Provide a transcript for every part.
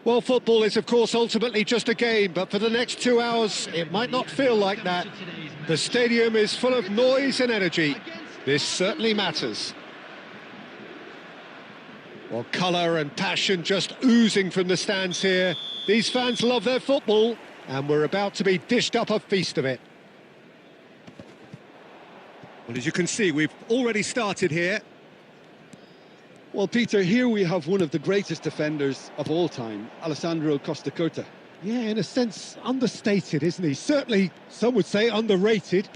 Well, football is, of course, ultimately just a game, but for the next 2 hours, it might not feel like that. The stadium is full of noise and energy. This certainly matters. Well, colour and passion just oozing from the stands here. These fans love their football, and we're about to be dished up a feast of it. Well, as you can see, we've already started here. Well, Peter, here we have one of the greatest defenders of all time, Alessandro Costacurta. Yeah, in a sense, understated, isn't he? Certainly, some would say underrated.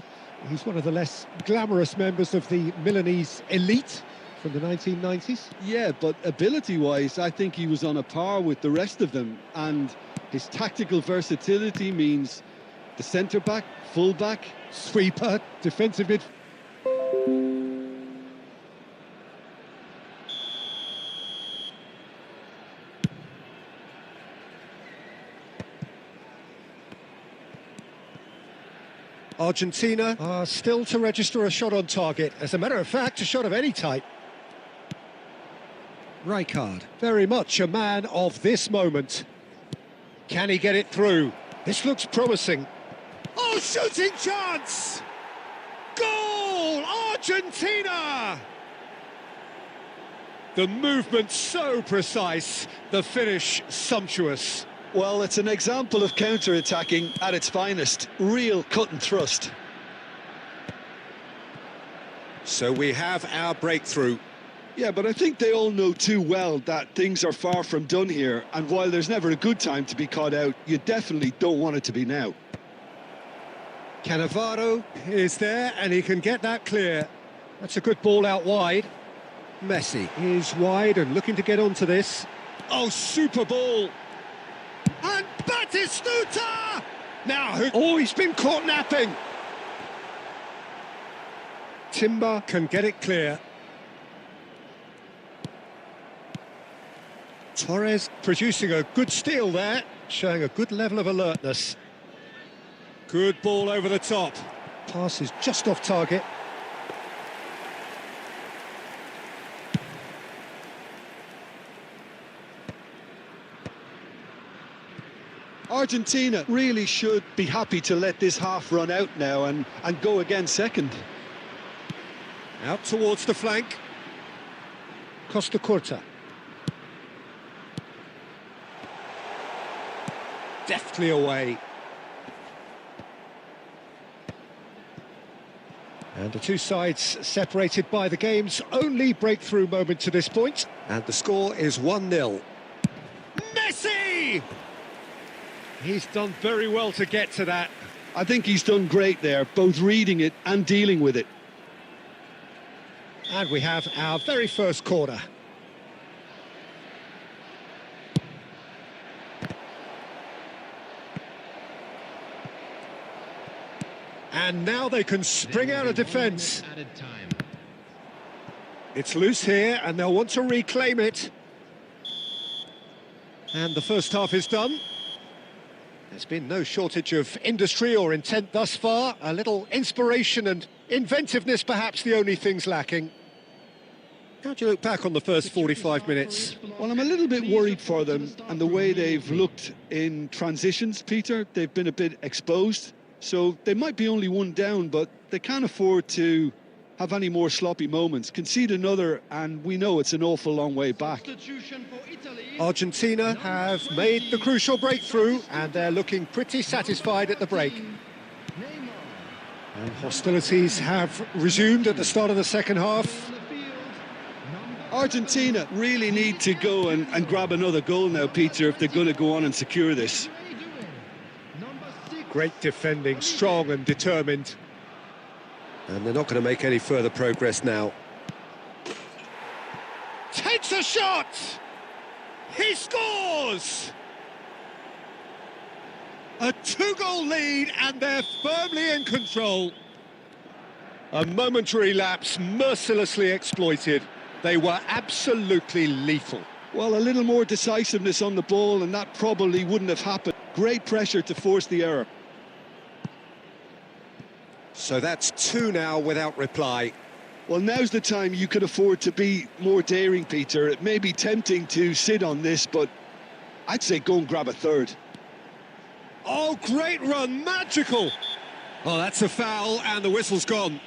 He's one of the less glamorous members of the Milanese elite from the 1990s. Yeah, but ability-wise, I think he was on a par with the rest of them. And his tactical versatility means the centre-back, full-back, sweeper, defensive mid. Argentina are still to register a shot on target. As a matter of fact, a shot of any type. Rijkaard, very much a man of this moment. Can he get it through? This looks promising. Oh, shooting chance! Goal! Argentina! The movement so precise, the finish sumptuous. Well, it's an example of counter-attacking at its finest. Real cut and thrust. So we have our breakthrough. Yeah, but I think they all know too well that things are far from done here. And while there's never a good time to be caught out, you definitely don't want it to be now. Cannavaro is there, and he can get that clear. That's a good ball out wide. Messi is wide and looking to get onto this. Oh, super ball! And Batistuta! Now, oh, he's been caught napping. Timber can get it clear. Torres producing a good steal there, showing a good level of alertness. Good ball over the top. Pass is just off target. Argentina really should be happy to let this half run out now and go again second. Out towards the flank. Costacurta. Deftly away. And the two sides separated by the game's only breakthrough moment to this point. And the score is 1-0. Messi! He's done very well to get to that. I think he's done great there, both reading it and dealing with it. And we have our very first corner. And now they can spring out of defence. It's loose here, and they'll want to reclaim it. And the first half is done. There's been no shortage of industry or intent thus far. A little inspiration and inventiveness, perhaps the only things lacking. How do you look back on the first 45 minutes? Well, I'm a little bit worried for them and the way they've looked in transitions, Peter. They've been a bit exposed, so they might be only one down, but they can't afford to have any more sloppy moments. Concede another, and we know it's an awful long way back. Argentina have made the crucial breakthrough, and they're looking pretty satisfied at the break. And hostilities have resumed at the start of the second half. Argentina really need to go and grab another goal now, Peter, if they're going to go on and secure this. Great defending, strong and determined. And they're not going to make any further progress now. Takes a shot! He scores! A two-goal lead, and they're firmly in control. A momentary lapse mercilessly exploited. They were absolutely lethal. Well, a little more decisiveness on the ball, and that probably wouldn't have happened. Great pressure to force the error. So that's two now without reply. Well, now's the time you could afford to be more daring, Peter. It may be tempting to sit on this, but I'd say go and grab a third. Oh, great run, magical! Oh, that's a foul, and the whistle's gone.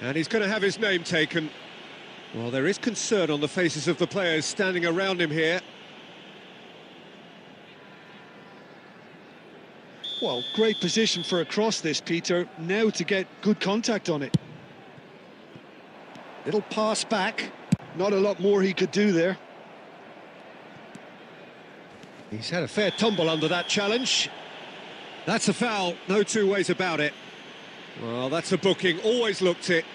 And he's going to have his name taken. Well, there is concern on the faces of the players standing around him here. Well, great position for a cross this, Peter. Now to get good contact on it. Little pass back. Not a lot more he could do there. He's had a fair tumble under that challenge. That's a foul, no two ways about it. Well, that's a booking, always looked it.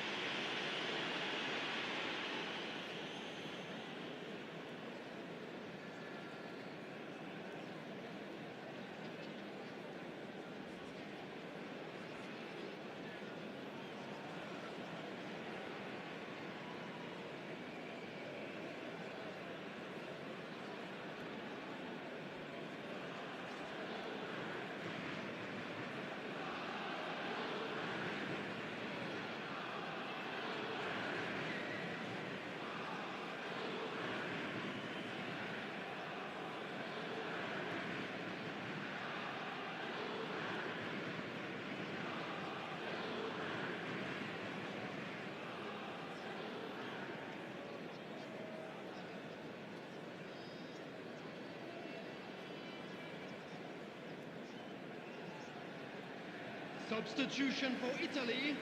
Substitution for Italy,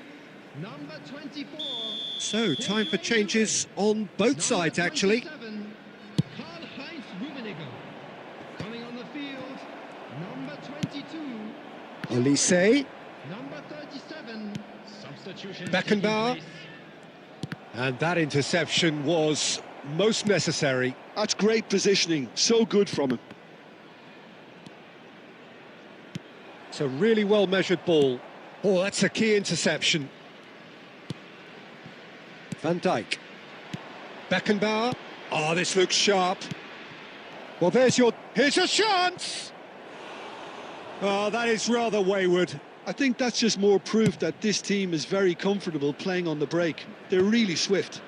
number 24. So, time for changes on both sides, actually. Karl-Heinz Rummenigge. Coming on the field, number 22. Olise. Number 37. Substitution. Beckenbauer. And that interception was most necessary. That's great positioning, so good from him. It's a really well-measured ball. Oh, that's a key interception. Van Dijk. Beckenbauer. Oh, this looks sharp. Well, here's a chance! Oh, that is rather wayward. I think that's just more proof that this team is very comfortable playing on the break. They're really swift.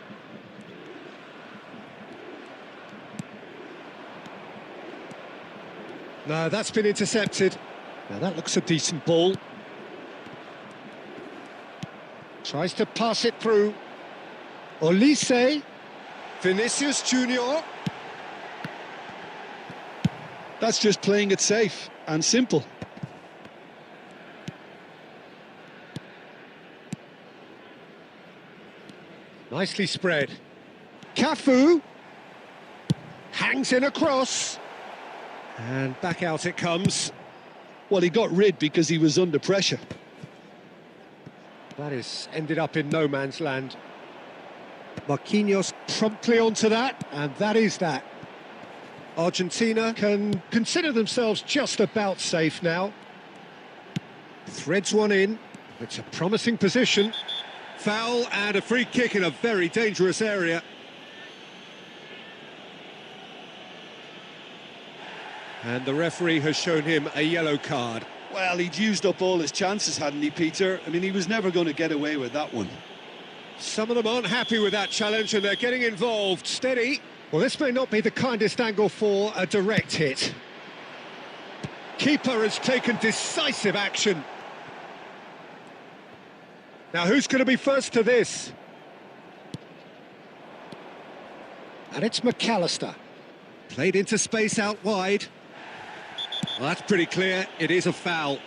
No, that's been intercepted. Now that looks a decent ball. Tries to pass it through. Olise. Vinicius Junior. That's just playing it safe and simple. Nicely spread. Cafu. Hangs in a cross. And back out it comes. Well, he got rid because he was under pressure. That is ended up in no man's land. Marquinhos promptly onto that, and that is that. Argentina can consider themselves just about safe now. Threads one in. It's a promising position. Foul and a free kick in a very dangerous area. And the referee has shown him a yellow card. Well, he'd used up all his chances, hadn't he, Peter? I mean, he was never going to get away with that one. Some of them aren't happy with that challenge and they're getting involved. Steady. Well, this may not be the kindest angle for a direct hit. Keeper has taken decisive action. Now, who's going to be first to this? And it's McAllister. Played into space out wide. Well, that's pretty clear. It is a foul.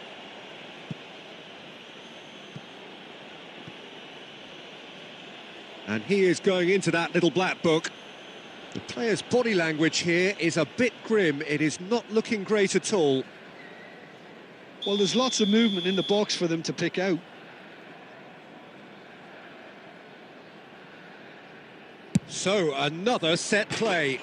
And he is going into that little black book. The player's body language here is a bit grim. It is not looking great at all. Well, there's lots of movement in the box for them to pick out. So, another set play.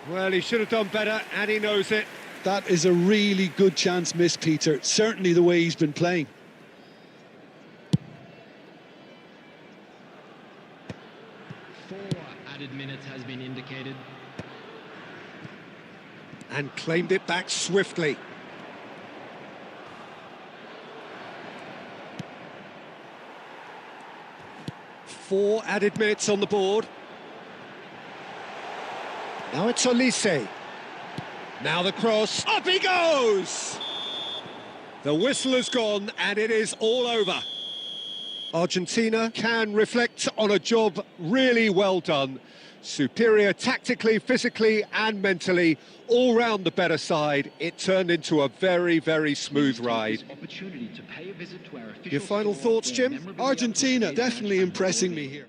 Well, he should have done better, and he knows it. That is a really good chance missed, Peter. Certainly the way he's been playing. Added minutes has been indicated. And claimed it back swiftly. Four added minutes on the board. Now it's Olise. Now the cross. Up he goes! The whistle has gone and it is all over. Argentina can reflect on a job really well done. Superior tactically, physically and mentally, all round the better side. It turned into a very, very smooth ride. Your final thoughts, Jim? Argentina definitely impressing me here.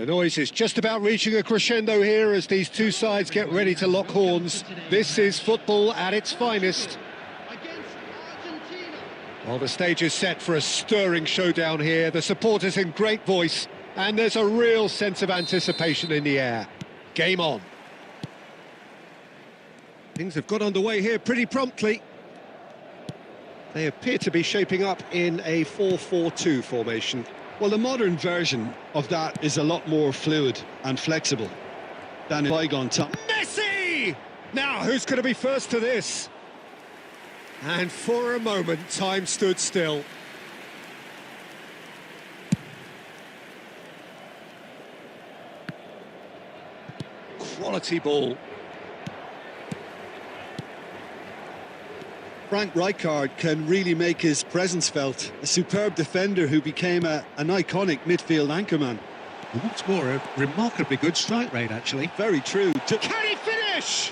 The noise is just about reaching a crescendo here as these two sides get ready to lock horns. This is football at its finest. Well, the stage is set for a stirring showdown here. The supporters in great voice, and there's a real sense of anticipation in the air. Game on. Things have got underway here pretty promptly. They appear to be shaping up in a 4-4-2 formation. Well, the modern version of that is a lot more fluid and flexible than in bygone time. Messi! Now, who's going to be first to this? And for a moment, time stood still. Quality ball. Frank Rijkaard can really make his presence felt. A superb defender who became an iconic midfield anchorman. What's more, a remarkably good strike rate, actually. Very true. Can he finish?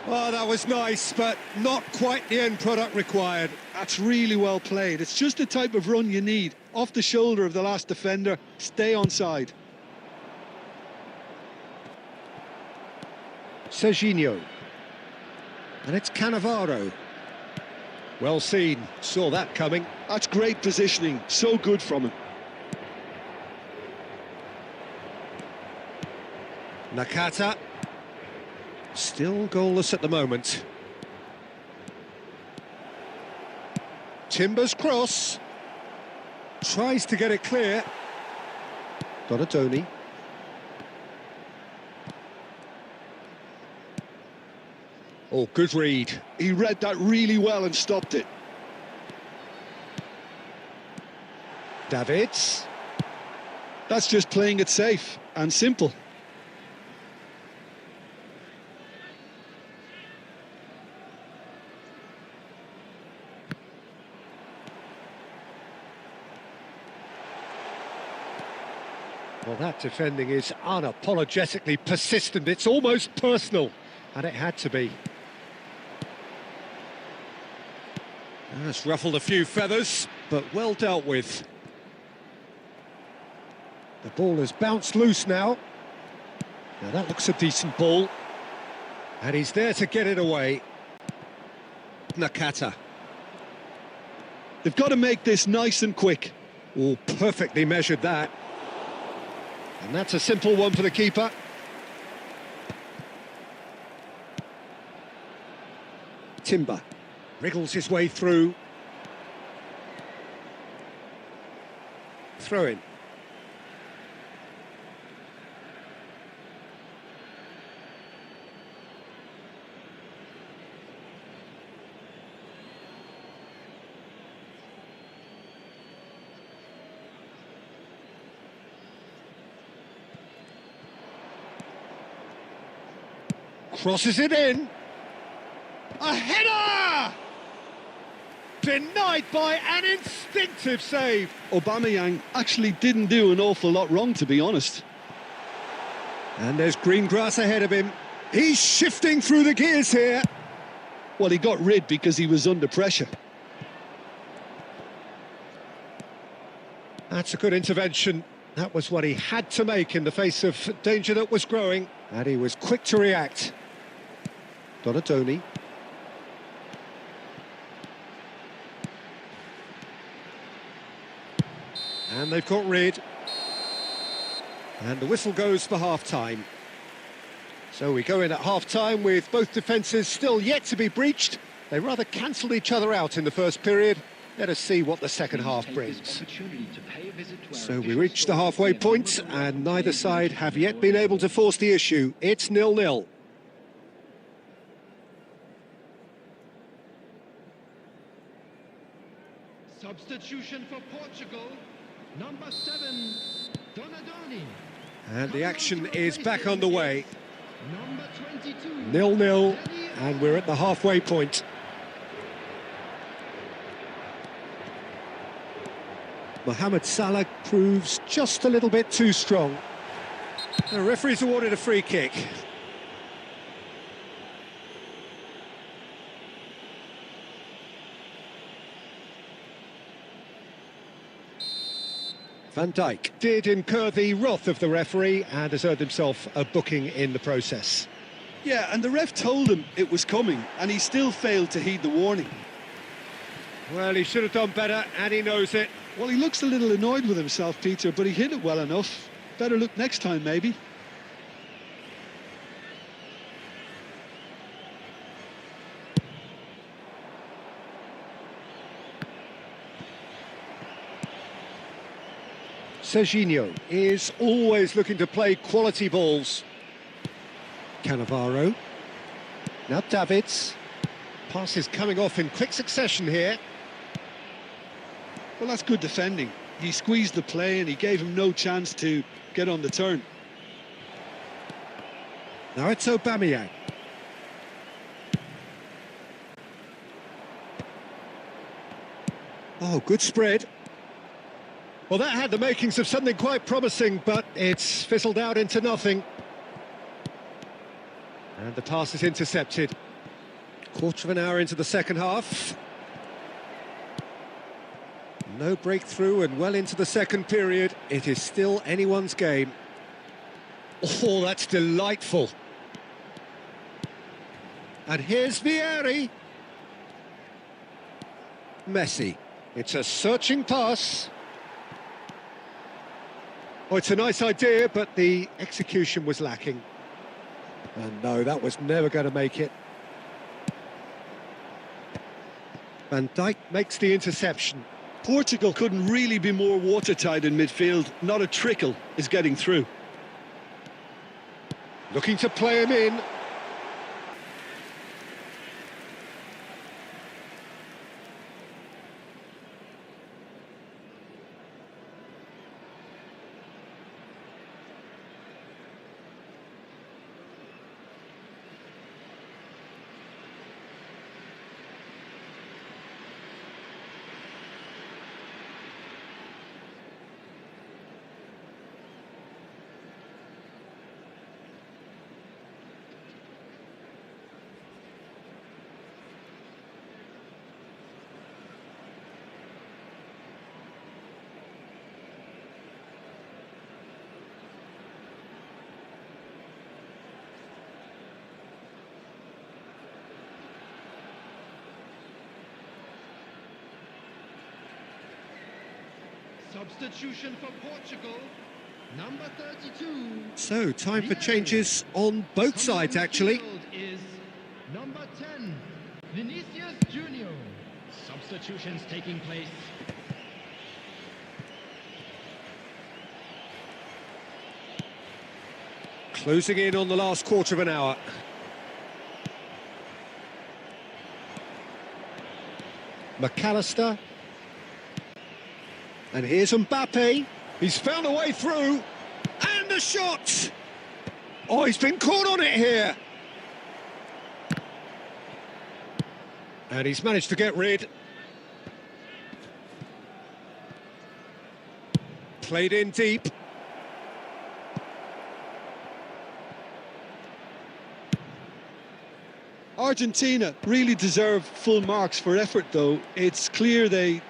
Oh, that was nice, but not quite the end product required. That's really well played. It's just the type of run you need. Off the shoulder of the last defender, stay onside. Serginho. And it's Cannavaro. Well seen, saw that coming. That's great positioning, so good from him. Nakata. Still goalless at the moment. Timber's cross. Tries to get it clear. Donadoni. Oh, good read. He read that really well and stopped it. Davids. That's just playing it safe and simple. Well, that defending is unapologetically persistent. It's almost personal, and it had to be. That's ruffled a few feathers, but well dealt with. The ball has bounced loose now. Now that looks a decent ball. And he's there to get it away. Nakata. They've got to make this nice and quick. Oh, perfectly measured that. And that's a simple one for the keeper. Timber wriggles his way through. Throw in. Crosses it in. A header! Denied by an instinctive save. Aubameyang actually didn't do an awful lot wrong, to be honest. And there's green grass ahead of him. He's shifting through the gears here. Well, he got rid because he was under pressure. That's a good intervention. That was what he had to make in the face of danger that was growing. And he was quick to react. Donadoni. And they've got rid. And the whistle goes for half-time. So we go in at half-time with both defences still yet to be breached. They rather cancelled each other out in the first period. Let us see what the second half brings. So we reach the halfway point, and neither side have yet been able to force the issue. It's 0-0. Substitution for Portugal, number 7, Donadoni. And the action is back underway. Number 22, 0-0, and we're at the halfway point. Mohamed Salah proves just a little bit too strong. The referee's awarded a free kick. Van Dijk did incur the wrath of the referee and has earned himself a booking in the process. Yeah, and the ref told him it was coming, and he still failed to heed the warning. Well, he should have done better, and he knows it. Well, he looks a little annoyed with himself, Peter, but he hit it well enough. Better look next time, maybe. Serginho is always looking to play quality balls. Cannavaro. Now Davids. Passes coming off in quick succession here. Well, that's good defending. He squeezed the play and he gave him no chance to get on the turn. Now it's Aubameyang. Oh, good spread. Well, that had the makings of something quite promising, but it's fizzled out into nothing. And the pass is intercepted. Quarter of an hour into the second half. No breakthrough and well into the second period. It is still anyone's game. Oh, that's delightful. And here's Vieri. Messi. It's a searching pass. Oh, it's a nice idea, but the execution was lacking. And no, that was never going to make it. Van Dijk makes the interception. Portugal couldn't really be more watertight in midfield. Not a trickle is getting through. Looking to play him in. Substitution for Portugal. Number 32. So, time for changes on both sides, actually. Is number 10, Vinicius Junior. Substitutions taking place. Closing in on the last quarter of an hour. McAllister. And here's Mbappe. He's found a way through. And a shot! Oh, he's been caught on it here. And he's managed to get rid. Played in deep. Argentina really deserve full marks for effort, though. It's clear they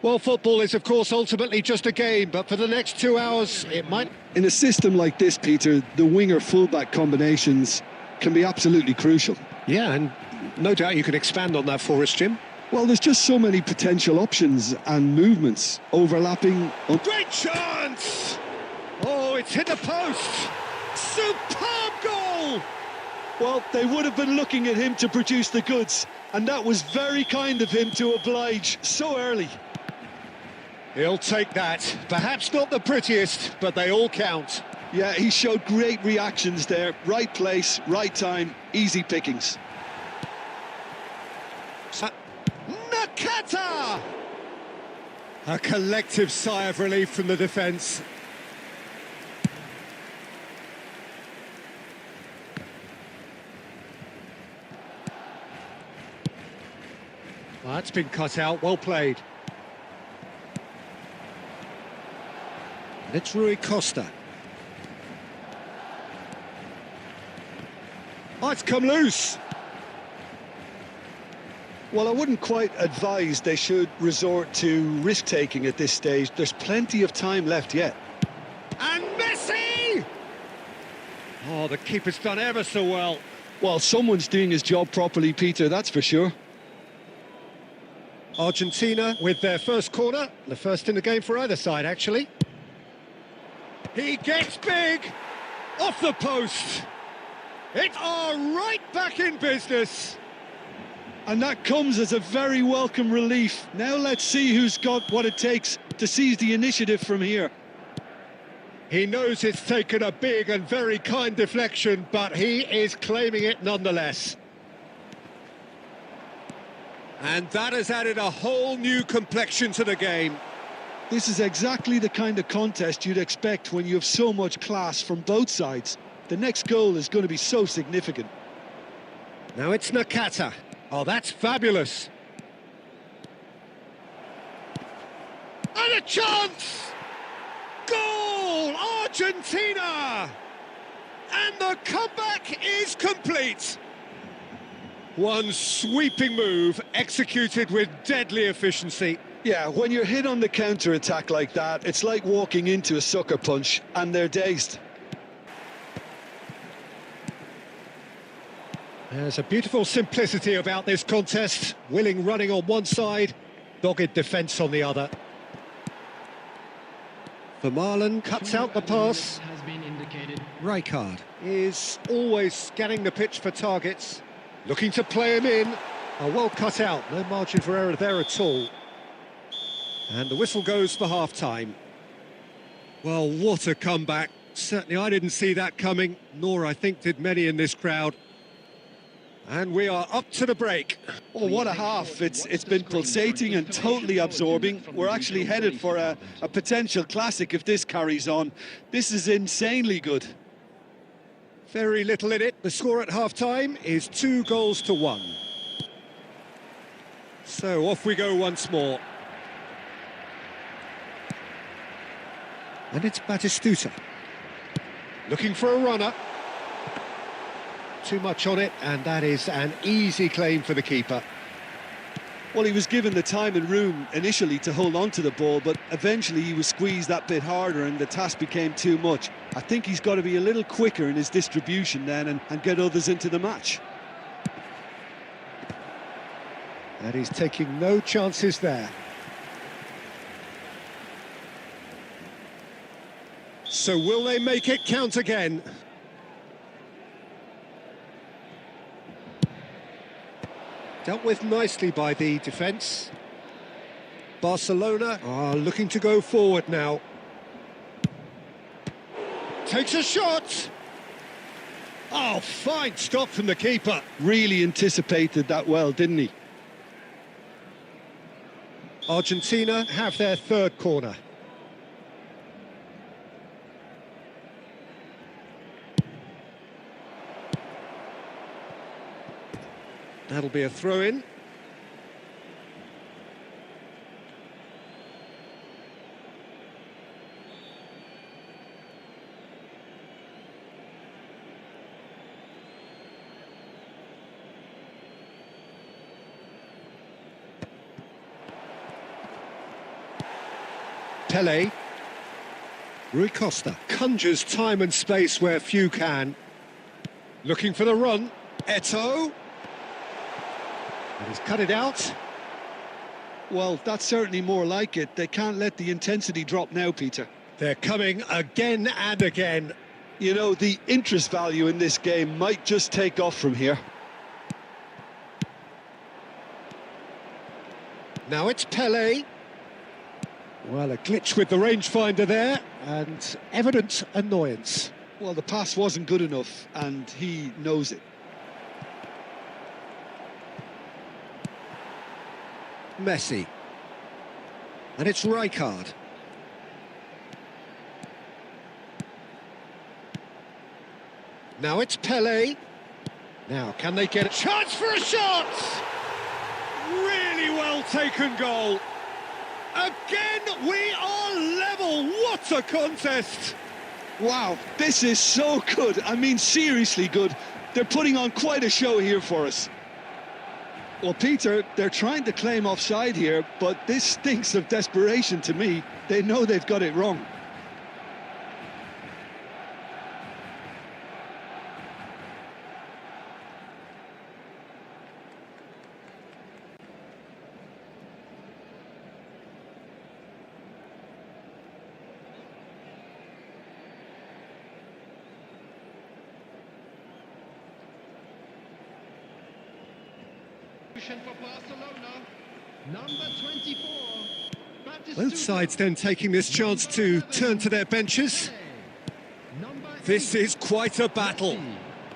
Well, football is, of course, ultimately just a game, but for the next 2 hours, it might... In a system like this, Peter, the winger-fullback combinations can be absolutely crucial. Yeah, and no doubt you can expand on that for us, Jim. Well, there's just so many potential options and movements overlapping. Great chance! Oh, it's hit the post! Superb goal! Well, they would have been looking at him to produce the goods, and that was very kind of him to oblige so early. He'll take that. Perhaps not the prettiest, but they all count. Yeah, he showed great reactions there. Right place, right time, easy pickings. Nakata! A collective sigh of relief from the defence. Well, that's been cut out, well played. It's Rui Costa. Oh, it's come loose. Well, I wouldn't quite advise they should resort to risk-taking at this stage. There's plenty of time left yet. And Messi! Oh, the keeper's done ever so well. Well, someone's doing his job properly, Peter, that's for sure. Argentina with their first corner. The first in the game for either side, actually. He gets big! Off the post! It's right back in business! And that comes as a very welcome relief. Now let's see who's got what it takes to seize the initiative from here. He knows it's taken a big and very kind deflection, but he is claiming it nonetheless. And that has added a whole new complexion to the game. This is exactly the kind of contest you'd expect when you have so much class from both sides. The next goal is going to be so significant. Now it's Nakata. Oh, that's fabulous. And a chance! Goal! Argentina! And the comeback is complete. One sweeping move executed with deadly efficiency. Yeah, when you're hit on the counter-attack like that, it's like walking into a sucker punch and they're dazed. There's a beautiful simplicity about this contest. Willing running on one side, dogged defence on the other. Vermaelen cuts out the pass. Has been indicated. Rijkaard is always scanning the pitch for targets. Looking to play him in. Oh, well cut out, no margin for error there at all. And the whistle goes for half-time. Well, what a comeback. Certainly I didn't see that coming, nor I think did many in this crowd. And we are up to the break. Oh, what a half. It's been pulsating and totally absorbing. We're actually headed for a potential classic if this carries on. This is insanely good. Very little in it. The score at half-time is 2-1. So off we go once more. And it's Batistuta. Looking for a runner. Too much on it, and that is an easy claim for the keeper. Well, he was given the time and room initially to hold on to the ball, but eventually he was squeezed that bit harder and the task became too much. I think he's got to be a little quicker in his distribution then and get others into the match. And he's taking no chances there. So will they make it count again? Dealt with nicely by the defence. Barcelona are looking to go forward now. Takes a shot! Oh, fine stop from the keeper. Really anticipated that well, didn't he? Argentina have their third corner. That'll be a throw-in. Pele. Rui Costa conjures time and space where few can. Looking for the run. Eto'o. And he's cut it out. Well, that's certainly more like it. They can't let the intensity drop now, Peter. They're coming again and again. You know, the interest value in this game might just take off from here. Now it's Pele. Well, a glitch with the rangefinder there, and evident annoyance. Well, the pass wasn't good enough, and he knows it. Messi. And it's Rijkaard. Now it's Pele. Now, can they get a chance for a shot? Really well taken goal. Again, we are level. What a contest. Wow, this is so good. I mean, seriously good. They're putting on quite a show here for us. Well, Peter, they're trying to claim offside here, but this stinks of desperation to me. They know they've got it wrong. For Barcelona, number 24. Both sides then taking this chance to turn to their benches. This is quite a battle.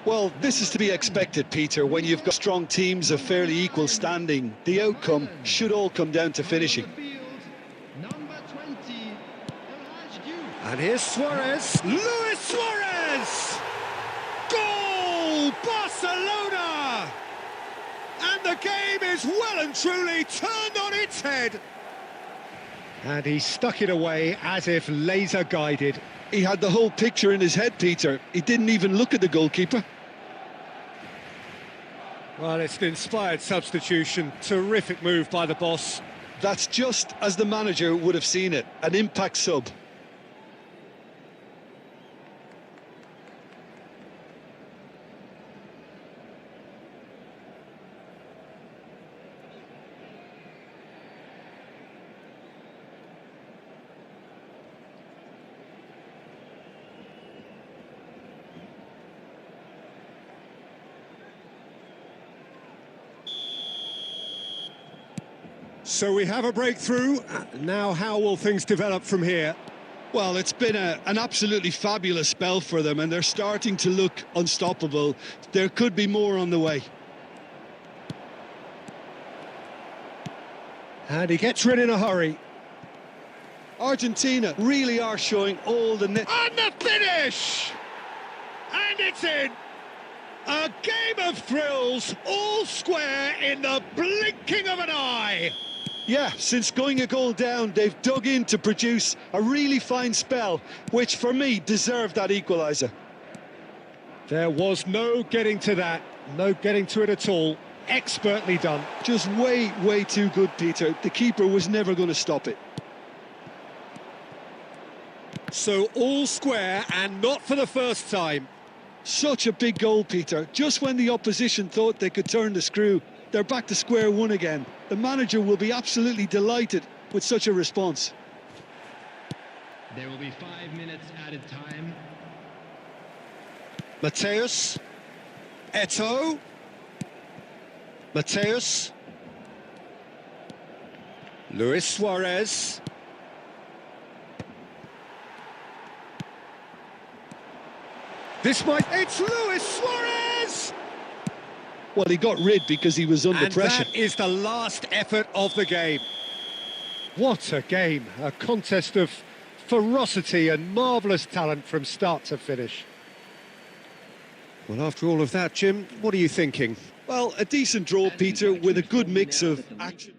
Well, this is to be expected, Peter. When you've got strong teams of fairly equal standing, the outcome should all come down to finishing. Number 20. And here's Suarez. Luis Suarez! Goal! Barcelona! And the game is well and truly turned on its head. And he stuck it away as if laser guided. He had the whole picture in his head, Peter. He didn't even look at the goalkeeper. Well, it's an inspired substitution. Terrific move by the boss. That's just as the manager would have seen it. An impact sub. So we have a breakthrough. Now how will things develop from here? Well, it's been an absolutely fabulous spell for them, and they're starting to look unstoppable. There could be more on the way. And he gets rid in a hurry. Argentina really are showing all the... And the finish! And it's in! A game of thrills, all square in the blinking of an eye! Yeah, since going a goal down, they've dug in to produce a really fine spell, which for me deserved that equaliser. There was no getting to that, no getting to it at all. Expertly done. Just way, way too good, Peter. The keeper was never going to stop it. So all square, and not for the first time. Such a big goal, Peter. Just when the opposition thought they could turn the screw, they're back to square one again. The manager will be absolutely delighted with such a response. There will be 5 minutes added time. Mateus. Eto'o. Mateus. Luis Suarez. This might... It's Luis Suarez! Well, he got rid because he was under pressure. And that is the last effort of the game. What a game. A contest of ferocity and marvellous talent from start to finish. Well, after all of that, Jim, what are you thinking? Well, a decent draw, Peter, with a good mix of action.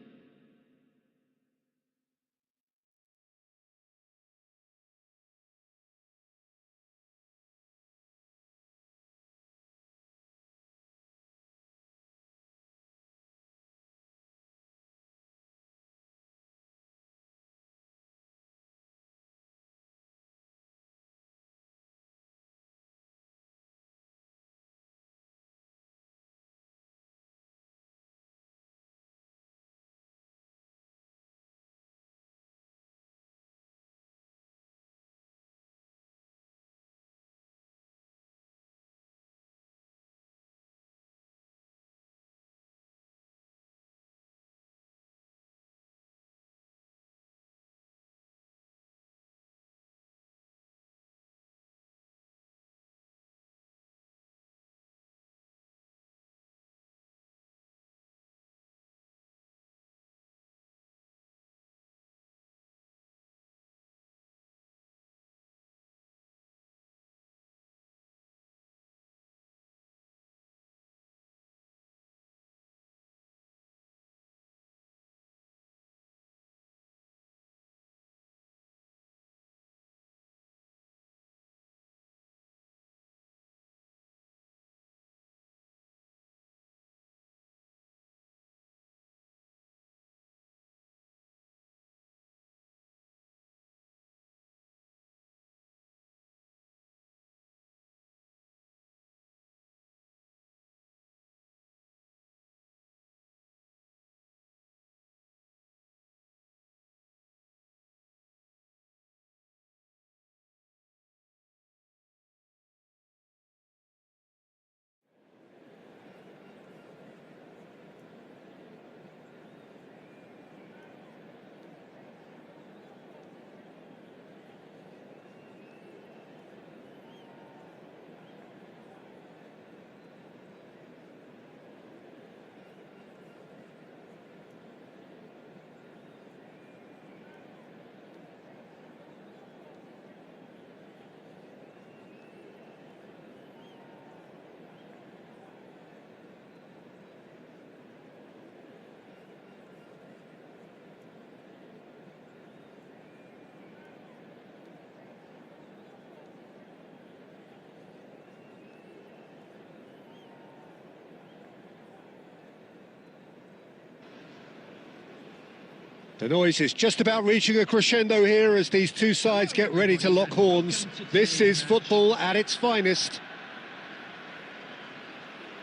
The noise is just about reaching a crescendo here as these two sides get ready to lock horns. This is football at its finest.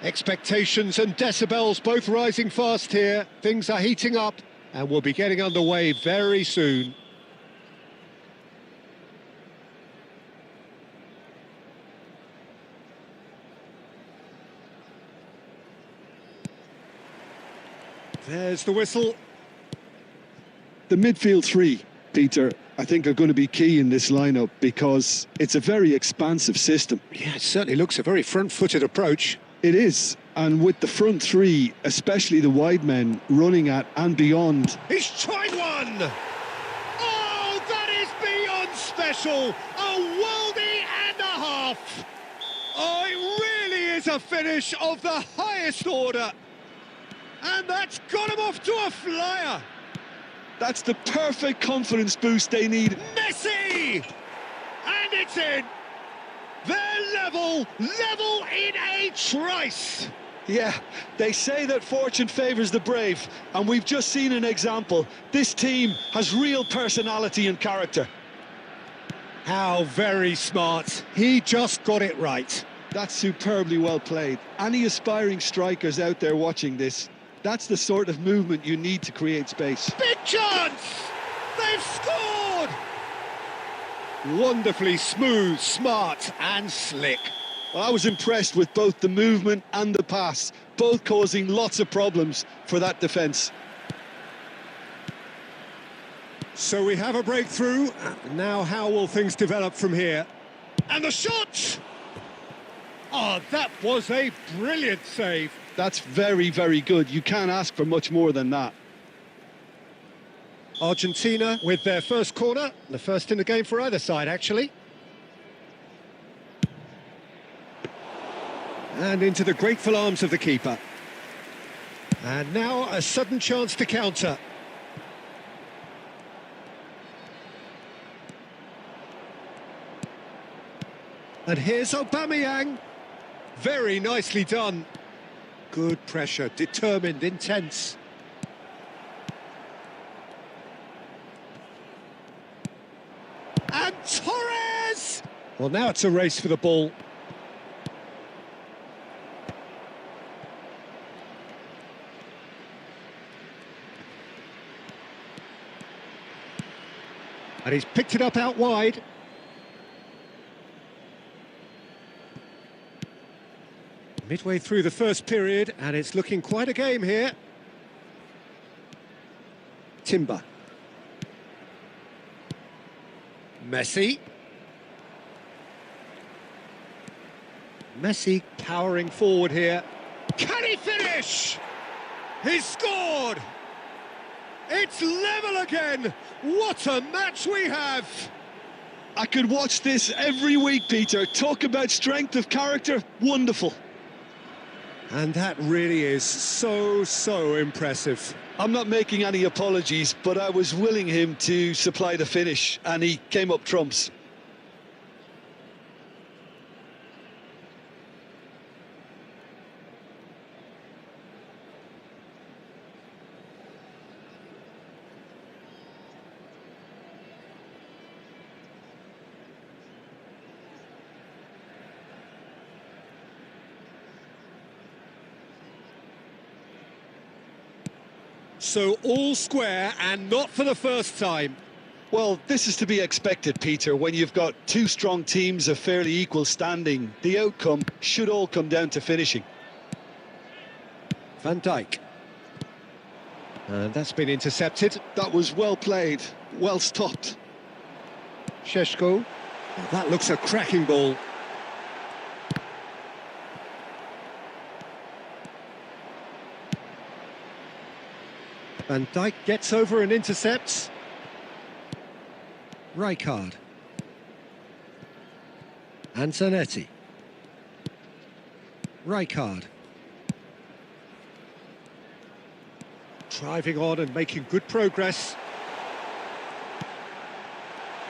Expectations and decibels both rising fast here. Things are heating up and we'll be getting underway very soon. There's the whistle. The midfield three, Peter, I think are going to be key in this lineup because it's a very expansive system. Yeah, it certainly looks a very front-footed approach. It is, and with the front three, especially the wide men, running at and beyond. He's tried one! Oh, that is beyond special! A worldie and a half! Oh, it really is a finish of the highest order! And that's got him off to a flyer! That's the perfect confidence boost they need. Messi! And it's in! They're level in a trice! Yeah, they say that fortune favours the brave, and we've just seen an example. This team has real personality and character. How very smart. He just got it right. That's superbly well played. Any aspiring strikers out there watching this, that's the sort of movement you need to create space. Big chance! They've scored! Wonderfully smooth, smart and slick. Well, I was impressed with both the movement and the pass, both causing lots of problems for that defence. So we have a breakthrough. Now how will things develop from here? And the shot! Oh, that was a brilliant save. That's very, very good. You can't ask for much more than that. Argentina with their first corner, the first in the game for either side, actually. And into the grateful arms of the keeper. And now a sudden chance to counter. And here's Aubameyang. Very nicely done. Good pressure, determined, intense. And Torres! Well, now it's a race for the ball. And he's picked it up out wide. Midway through the first period, and it's looking quite a game here. Timber. Messi. Messi powering forward here. Can he finish? He's scored! It's level again! What a match we have! I could watch this every week, Peter. Talk about strength of character. Wonderful. And that really is so impressive. I'm not making any apologies, but I was willing him to supply the finish, and he came up trumps. So all square and not for the first time. Well, this is to be expected, Peter. When you've got two strong teams of fairly equal standing, the outcome should all come down to finishing. Van Dijk. And that's been intercepted. That was well played, well stopped. Šeško. That looks a cracking ball. Van Dijk gets over and intercepts. Rijkaard. And Zanetti. Rijkaard. Driving on and making good progress.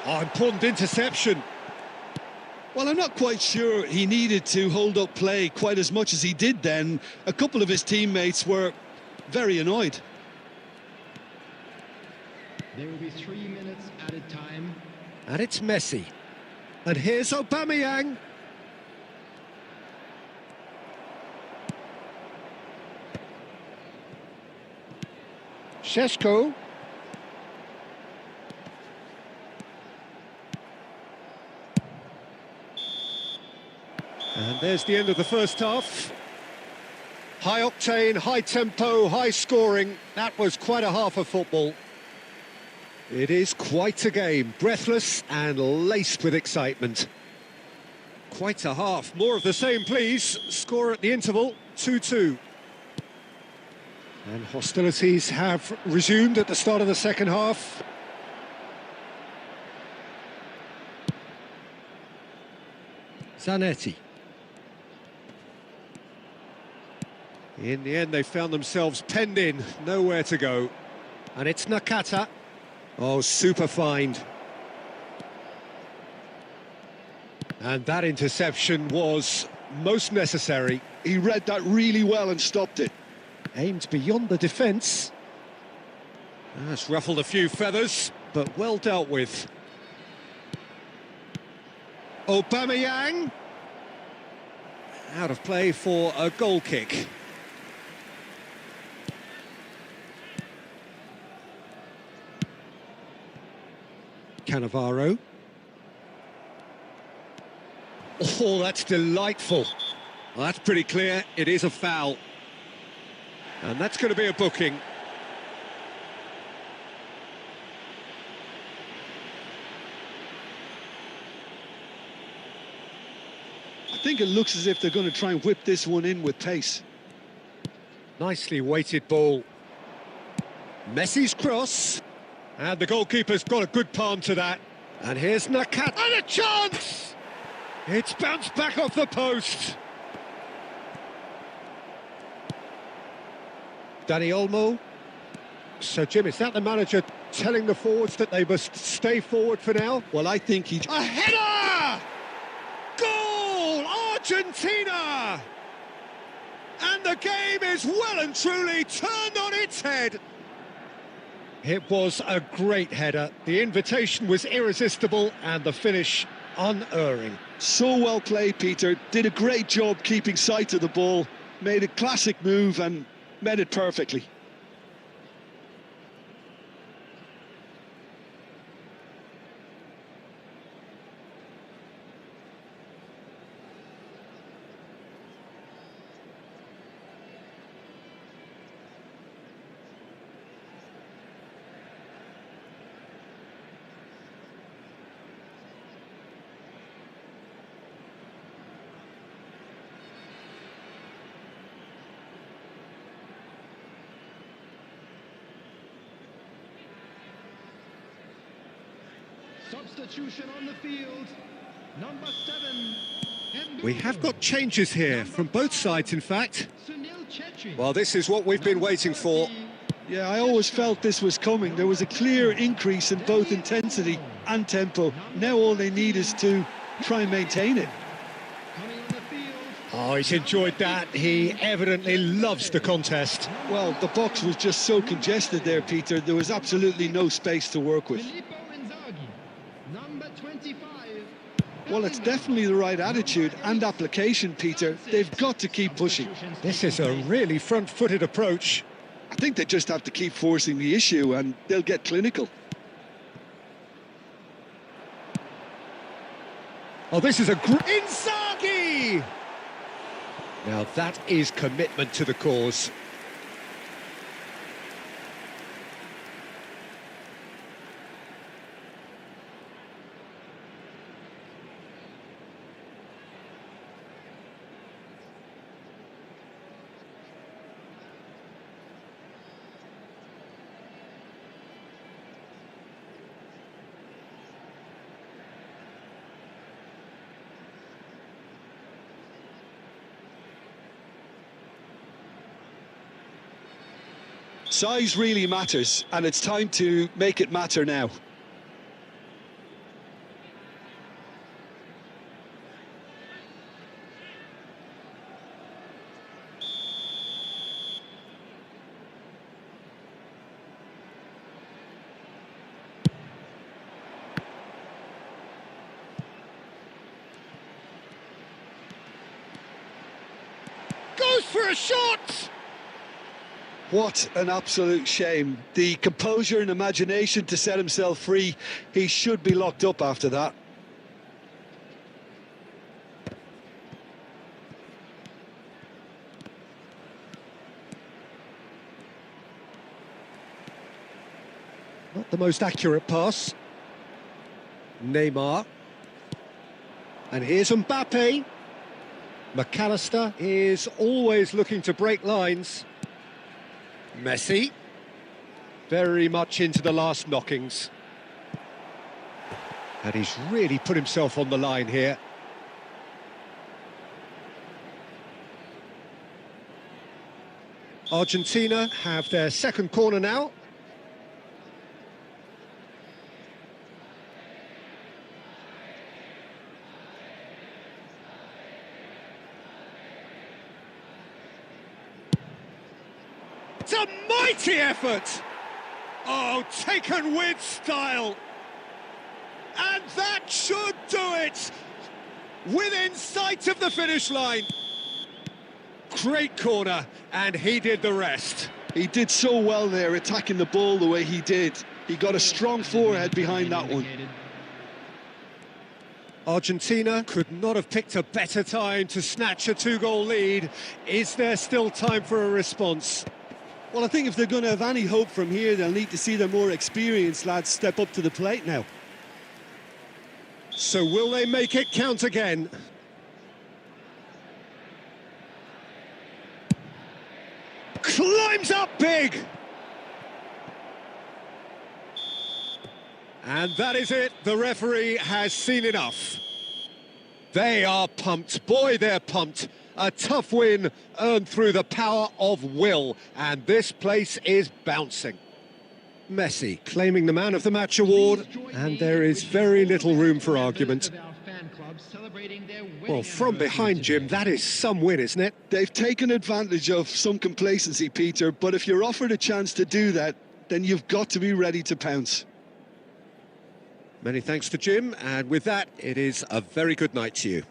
Oh, important interception. Well, I'm not quite sure he needed to hold up play quite as much as he did then. A couple of his teammates were very annoyed. There will be 3 minutes added time. And it's Messi. And here's Aubameyang. Šeško. And there's the end of the first half. High octane, high tempo, high scoring. That was quite a half of football. It is quite a game, breathless and laced with excitement. Quite a half. More of the same, please. Score at the interval, 2-2. And hostilities have resumed at the start of the second half. Zanetti. In the end, they found themselves penned in, nowhere to go. And it's Nakata. Oh, super find. And that interception was most necessary. He read that really well and stopped it. Aimed beyond the defence. That's ruffled a few feathers, but well dealt with. Aubameyang. Out of play for a goal kick. Cannavaro. Oh, that's delightful. Well, that's pretty clear. It is a foul. And that's going to be a booking. I think it looks as if they're going to try and whip this one in with pace. Nicely weighted ball. Messi's cross. And the goalkeeper's got a good palm to that. And here's Nakata. And a chance! It's bounced back off the post. Danny Olmo. So, Jim, is that the manager telling the forwards that they must stay forward for now? Well, I think he... A header! Goal! Argentina! And the game is well and truly turned on its head. It was a great header. The invitation was irresistible and the finish unerring. So well played, Peter. Did a great job keeping sight of the ball. Made a classic move and met it perfectly. Substitution on the field. Number 7. We have got changes here from both sides, in fact. Well, this is what we've been waiting for. Yeah, I always felt this was coming. There was a clear increase in both intensity and tempo. Now all they need is to try and maintain it. Oh, he's enjoyed that. He evidently loves the contest. Well, the box was just so congested there, Peter. There was absolutely no space to work with. Number 25. Well, it's definitely the right attitude and application, Peter. They've got to keep pushing. This is a really front-footed approach. I think they just have to keep forcing the issue and they'll get clinical. Oh, this is a great... Inzaghi! Now that is commitment to the cause. Size really matters, and it's time to make it matter now. for a shot! What an absolute shame. The composure and imagination to set himself free. He should be locked up after that. Not the most accurate pass. Neymar. And here's Mbappe. McAllister is always looking to break lines. Messi. Very much into the last knockings. And he's really put himself on the line here. Argentina have their second corner now. It's a mighty effort! Oh, taken with style! And that should do it! Within sight of the finish line! Great corner, and he did the rest. He did so well there, attacking the ball the way he did. He got a strong forehead behind that one. Argentina could not have picked a better time to snatch a two-goal lead. Is there still time for a response? Well, I think if they're going to have any hope from here, they'll need to see their more experienced lads step up to the plate now. So will they make it count again? Climbs up big! And that is it. The referee has seen enough. They are pumped. Boy, they're pumped. A tough win earned through the power of will, and this place is bouncing. Messi claiming the Man of the Match award, and there is very little room for argument. Well, from behind, Jim, that is some win, isn't it? They've taken advantage of some complacency, Peter, but if you're offered a chance to do that, then you've got to be ready to pounce. Many thanks to Jim, and with that, it is a very good night to you.